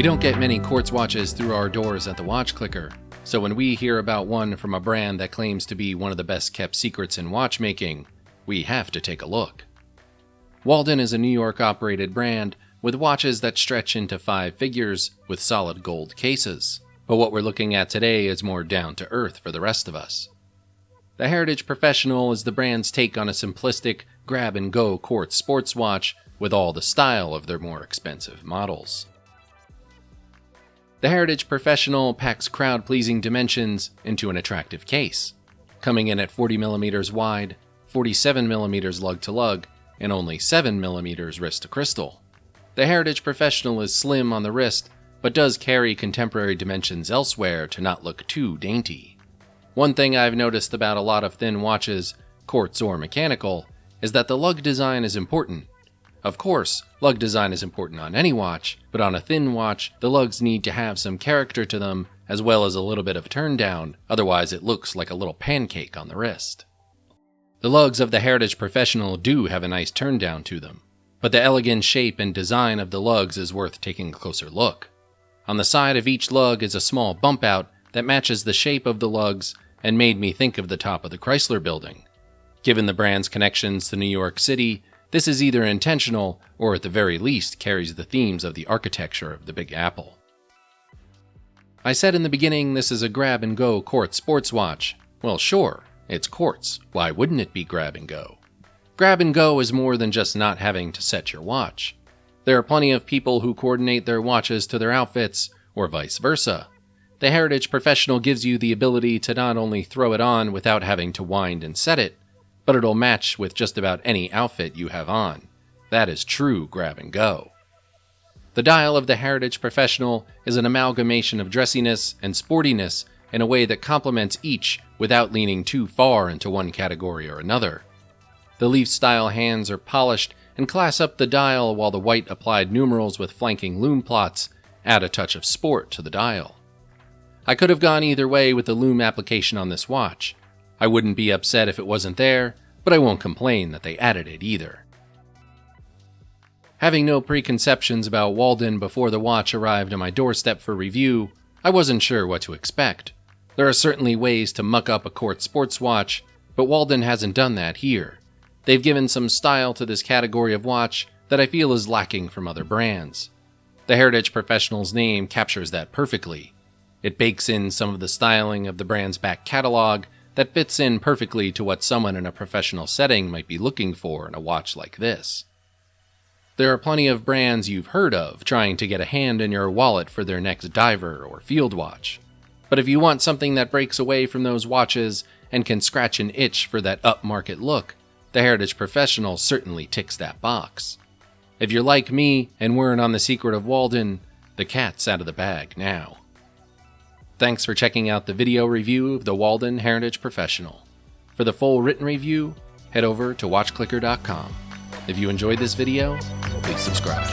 We don't get many quartz watches through our doors at the Watch Clicker, so when we hear about one from a brand that claims to be one of the best kept secrets in watchmaking, we have to take a look. Waldan is a New York operated brand with watches that stretch into 5 figures with solid gold cases, but what we're looking at today is more down to earth for the rest of us. The Heritage Professional is the brand's take on a simplistic, grab-and-go quartz sports watch with all the style of their more expensive models. The Heritage Professional packs crowd-pleasing dimensions into an attractive case, coming in at 40mm wide, 47mm lug-to-lug, and only 7mm wrist-to-crystal. The Heritage Professional is slim on the wrist, but does carry contemporary dimensions elsewhere to not look too dainty. One thing I've noticed about a lot of thin watches, quartz or mechanical, is that the lug design is important. Of course, lug design is important on any watch, but on a thin watch, the lugs need to have some character to them as well as a little bit of turn down, otherwise it looks like a little pancake on the wrist. The lugs of the Heritage Professional do have a nice turn down to them, but the elegant shape and design of the lugs is worth taking a closer look. On the side of each lug is a small bump out that matches the shape of the lugs and made me think of the top of the Chrysler Building. Given the brand's connections to New York City, this is either intentional or at the very least carries the themes of the architecture of the Big Apple. I said in the beginning this is a grab-and-go quartz sports watch. Well, sure, it's quartz. Why wouldn't it be grab-and-go? Grab-and-go is more than just not having to set your watch. There are plenty of people who coordinate their watches to their outfits, or vice versa. The Heritage Professional gives you the ability to not only throw it on without having to wind and set it, but it'll match with just about any outfit you have on. That is true grab-and-go. The dial of the Heritage Professional is an amalgamation of dressiness and sportiness in a way that complements each without leaning too far into one category or another. The leaf-style hands are polished and class up the dial, while the white applied numerals with flanking loom plots add a touch of sport to the dial. I could have gone either way with the loom application on this watch. I wouldn't be upset if it wasn't there, but I won't complain that they added it either. Having no preconceptions about Waldan before the watch arrived on my doorstep for review, I wasn't sure what to expect. There are certainly ways to muck up a quartz sports watch, but Waldan hasn't done that here. They've given some style to this category of watch that I feel is lacking from other brands. The Heritage Professional's name captures that perfectly. It bakes in some of the styling of the brand's back catalog that fits in perfectly to what someone in a professional setting might be looking for in a watch like this. There are plenty of brands you've heard of trying to get a hand in your wallet for their next diver or field watch. But if you want something that breaks away from those watches and can scratch an itch for that upmarket look, the Heritage Professional certainly ticks that box. If you're like me and weren't on the secret of Waldan, the cat's out of the bag now. Thanks for checking out the video review of the Waldan Heritage Professional. For the full written review, head over to watchclicker.com. If you enjoyed this video, please subscribe.